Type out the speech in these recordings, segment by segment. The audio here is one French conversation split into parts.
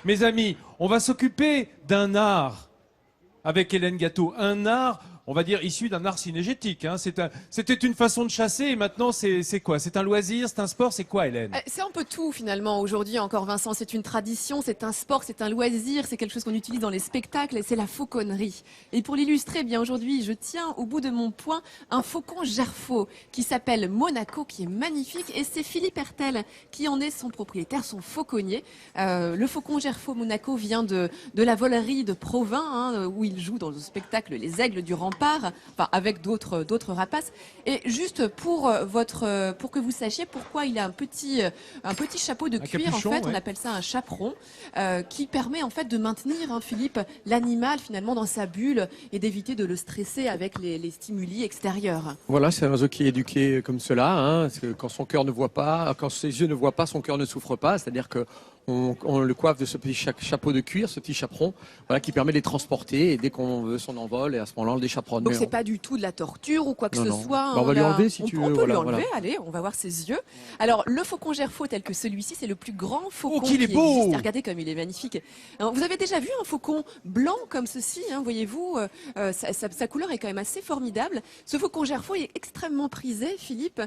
Mes amis, on va s'occuper d'un art avec Hélène Gâteau. Un art, on va dire, issu d'un art cinégétique. Hein. C'était une façon de chasser et maintenant c'est quoi? C'est un loisir, c'est un sport, c'est quoi Hélène? C'est un peu tout finalement aujourd'hui encore Vincent, c'est une tradition, c'est un sport, c'est un loisir, c'est quelque chose qu'on utilise dans les spectacles et c'est la fauconnerie. Et pour l'illustrer, eh bien aujourd'hui je tiens au bout de mon poing un faucon gerfaut qui s'appelle Monaco, qui est magnifique et c'est Philippe Hertel qui en est son propriétaire, son fauconnier. Le faucon gerfaut Monaco vient de la volerie de Provins hein, où il joue dans le spectacle Les Aigles du Rempart. Enfin, avec d'autres rapaces. Et juste pour que vous sachiez pourquoi il a un petit chapeau de cuir, capuchon, en fait, ouais. on appelle ça un chaperon, qui permet en fait de maintenir, hein, Philippe, l'animal finalement dans sa bulle et d'éviter de le stresser avec les stimuli extérieurs. Voilà, c'est un oiseau qui est éduqué comme cela, hein, parce que quand son cœur ne voit pas, quand ses yeux ne voient pas, son cœur ne souffre pas. C'est-à-dire que on le coiffe de ce petit chapeau de cuir, ce petit chaperon, voilà, qui permet de les transporter et dès qu'on veut son envol, et à ce moment-là, on le déchaperonne. Donc c'est pas du tout de la torture ou quoi que Non, ce non. soit. Bah, on va lui enlever si tu veux. On peut Voilà, lui enlever, voilà. allez, on va voir ses yeux. Alors le faucon gerfaut tel que celui-ci, c'est le plus grand faucon Oh, qu'il est qui beau! existe. Et regardez comme il est magnifique. Alors, vous avez déjà vu un faucon blanc comme ceci, hein, voyez-vous, sa couleur est quand même assez formidable. Ce faucon gerfaut est extrêmement prisé, Philippe,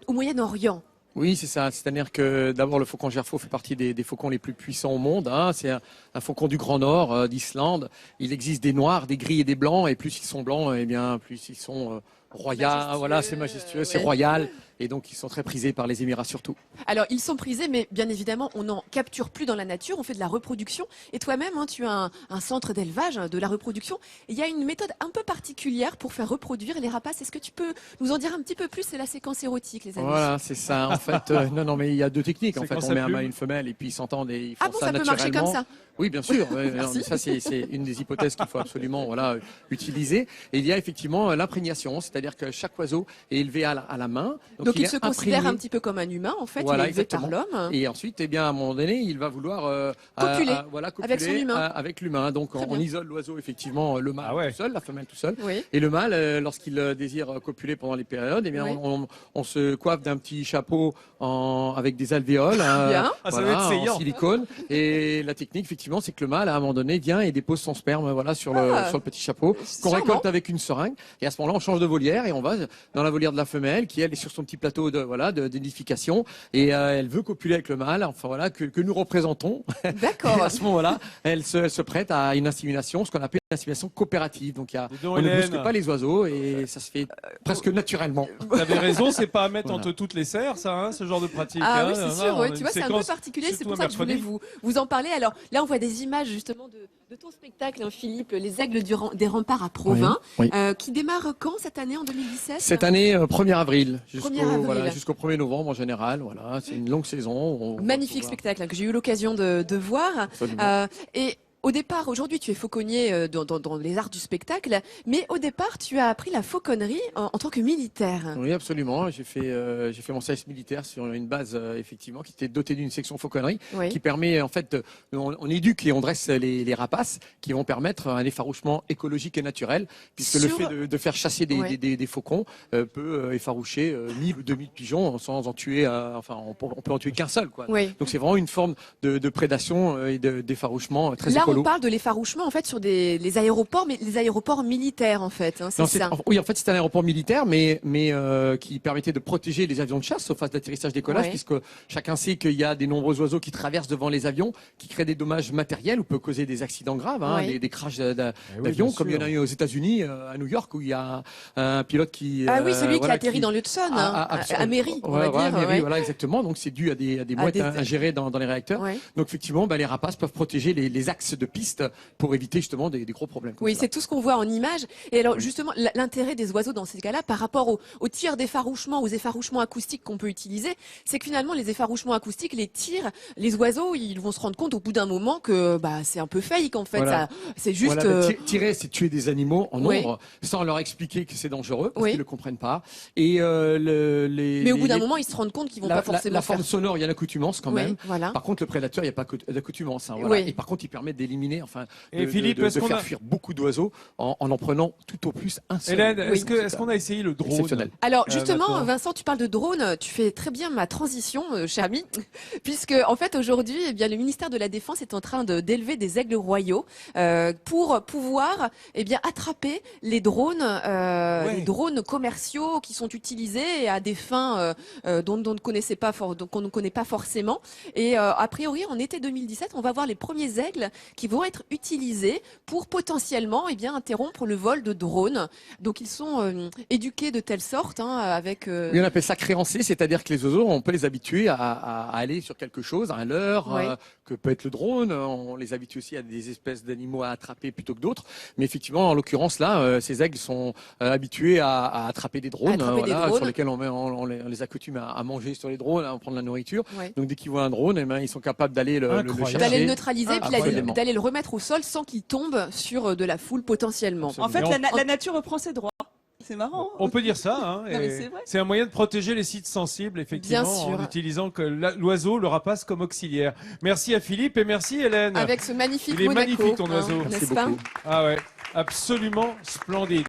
au Moyen-Orient. Oui, c'est ça. C'est-à-dire que d'abord, le faucon gerfaut fait partie des faucons les plus puissants au monde. Hein. C'est un faucon du Grand Nord, d'Islande. Il existe des noirs, des gris et des blancs. Et plus ils sont blancs, eh bien, plus ils sont royaux. Voilà, c'est majestueux, c'est ouais. royal. Et donc, ils sont très prisés par les Émirats surtout. Alors, ils sont prisés, mais bien évidemment, on n'en capture plus dans la nature, on fait de la reproduction. Et toi-même, hein, tu as un centre d'élevage, de la reproduction. Et il y a une méthode un peu particulière pour faire reproduire les rapaces. Est-ce que tu peux nous en dire un petit peu plus? C'est la séquence érotique, les amis. Voilà, c'est ça. En fait, non, mais il y a deux techniques. En fait, on met un mâle et une femelle et puis ils s'entendent et ils font Ah bon, ça ça peut marcher naturellement. comme ça? Oui, bien sûr. Ouais, non, Merci. mais ça, c'est une des hypothèses qu'il faut absolument utiliser. Et il y a effectivement l'imprégnation, c'est-à-dire que chaque oiseson est élevé à la main. Donc il est se considère imprégné. un petit peu comme un humain, en fait, Voilà, il est élevé par exactement. l'homme. Et ensuite, eh bien, à un moment donné, il va vouloir Copuler voilà, avec son humain. avec l'humain. Donc, Très on bien. isole l'oiseau, effectivement, le mâle Ah ouais. tout seul, la femelle tout seul. Oui. Et le mâle, lorsqu'il désire copuler pendant les périodes, eh bien, Oui. on se coiffe d'un petit chapeau avec des alvéoles, Bien. Ah, ça va être en saillant. silicone. Et la technique, effectivement, c'est que le mâle, à un moment donné, vient et dépose son sperme, voilà, sur le petit chapeau, qu'on charmant. récolte avec une seringue. Et à ce moment-là, on change de volière et on va dans la volière de la femelle, qui elle est sur son petit plateau de nidification et elle veut copuler avec le mâle. Enfin voilà, que nous représentons. Et D'accord. à ce moment-là, elle se prête à une insémination, ce qu'on appelle une insémination coopérative. Donc, Dis donc, on ne Hélène. brusque pas les oiseaux et ça se fait presque naturellement. Vous avez raison, c'est pas à mettre Voilà. entre toutes les serres, ça, hein, ce genre de pratique. Ah hein. oui, c'est Non, sûr, on ouais, a tu une vois, c'est un peu séquence, particulier, c'est surtout pour ça que je voulais mercredi. vous en parler. Alors là, on voit des images justement de ton spectacle, hein, Philippe, Les Aigles des Remparts à Provins, Oui, qui démarre quand cette année, en 2017? Cette année, 1er avril, 1er avril. voilà, jusqu'au 1er novembre en général. Voilà, c'est une longue saison. On va Magnifique pouvoir- spectacle hein, que j'ai eu l'occasion de voir. Absolument. Et au départ, aujourd'hui, tu es fauconnier dans les arts du spectacle, mais au départ, tu as appris la fauconnerie en tant que militaire. Oui, absolument. J'ai fait mon service militaire sur une base effectivement qui était dotée d'une section fauconnerie Oui. qui permet en fait, on éduque et on dresse les rapaces qui vont permettre un effarouchement écologique et naturel, puisque le Sur- fait de faire chasser Ouais. des faucons peut effaroucher 1000 ou 2000 pigeons sans en tuer, enfin on peut en tuer qu'un seul, quoi. Oui. Donc c'est vraiment une forme de prédation et d'effarouchement très Là, écolo. on parle de l'effarouchement en fait sur les aéroports, mais les aéroports militaires en fait. Hein, c'est Non, ça. oui, en fait, c'est un aéroport militaire, mais qui permettait de protéger les avions de chasse aux phases d'atterrissage-décollage, Ouais. puisque chacun sait qu'il y a des nombreux oiseaux qui traversent devant les avions, qui créent des dommages matériels ou peuvent causer des accidents graves, hein, Ouais. des crashs oui, d'avions, bien comme il y en sûr. a eu aux États-Unis, à New York, où il y a un pilote qui. Ah oui, celui qui voilà, a atterri dans l'Hudson, hein, à Mairie, on va Ouais, dire. Mairie, ouais. voilà, exactement. Donc c'est dû à des moites des- ingérées dans les réacteurs. Ouais. Donc effectivement, les rapaces peuvent protéger les axes de piste pour éviter justement des gros problèmes. comme Oui, cela. c'est tout ce qu'on voit en image. Et alors, justement, l'intérêt des oiseaux dans ces cas-là, par rapport aux tirs d'effarouchement, aux effarouchements acoustiques qu'on peut utiliser, c'est que finalement, les effarouchements acoustiques, les tirs, les oiseaux, ils vont se rendre compte au bout d'un moment que c'est un peu fake, en fait. Voilà. C'est juste... Voilà, tirer, c'est tuer des animaux en Oui. nombre, sans leur expliquer que c'est dangereux, parce Oui. qu'ils ne le comprennent pas. Et mais au bout d'un moment, ils se rendent compte qu'ils vont pas forcément la faire... forme sonore, il y a l'accoutumance quand Oui, même. voilà. Par contre, le prédateur, il n'y a pas d'accoutumance. Hein, voilà. Oui. Et par contre, il permet d'éliminer d'éliminer, enfin, Et de, Philippe, de est-ce qu'on faire a... fuir beaucoup d'oiseaux en prenant tout au plus un seul. Hélène, Oui. est-ce qu'on a essayé le drone? Exceptionnel. Alors justement, maintenant. Vincent, tu parles de drone, tu fais très bien ma transition, cher ami, puisque en fait aujourd'hui, eh bien le ministère de la Défense est en train d'élever des aigles royaux pour pouvoir attraper les drones commerciaux qui sont utilisés à des fins dont on ne connaissait pas qu'on ne connaît pas forcément. Et a priori, en été 2017, on va voir les premiers aigles qui vont être utilisés pour potentiellement interrompre le vol de drones. Donc ils sont éduqués de telle sorte avec. Oui, on appelle ça créancé, c'est-à-dire que les oiseaux, on peut les habituer à aller sur quelque chose, à un leurre, Oui. que peut être le drone. On les habitue aussi à des espèces d'animaux à attraper plutôt que d'autres. Mais effectivement, en l'occurrence là, ces aigles sont habitués à attraper des drones, drones. sur lesquels on les accoutume à manger sur les drones, à prendre la nourriture. Ouais. Donc dès qu'ils voient un drone, ils sont capables d'aller le Incroyable. chercher. D'aller le neutraliser, puis Incroyable. d'aller le remettre au sol sans qu'il tombe sur de la foule potentiellement. Absolument. En fait, Mais la nature reprend ses droits. C'est marrant. On peut dire ça, hein, Non, mais et c'est vrai. c'est un moyen de protéger les sites sensibles, effectivement, Bien sûr. en utilisant que l'oiseau le rapace comme auxiliaire. Merci à Philippe et merci Hélène. Avec ce magnifique Il est Monaco, magnifique, ton oiseau. Merci n'est-ce pas? beaucoup. Ah ouais, absolument splendide.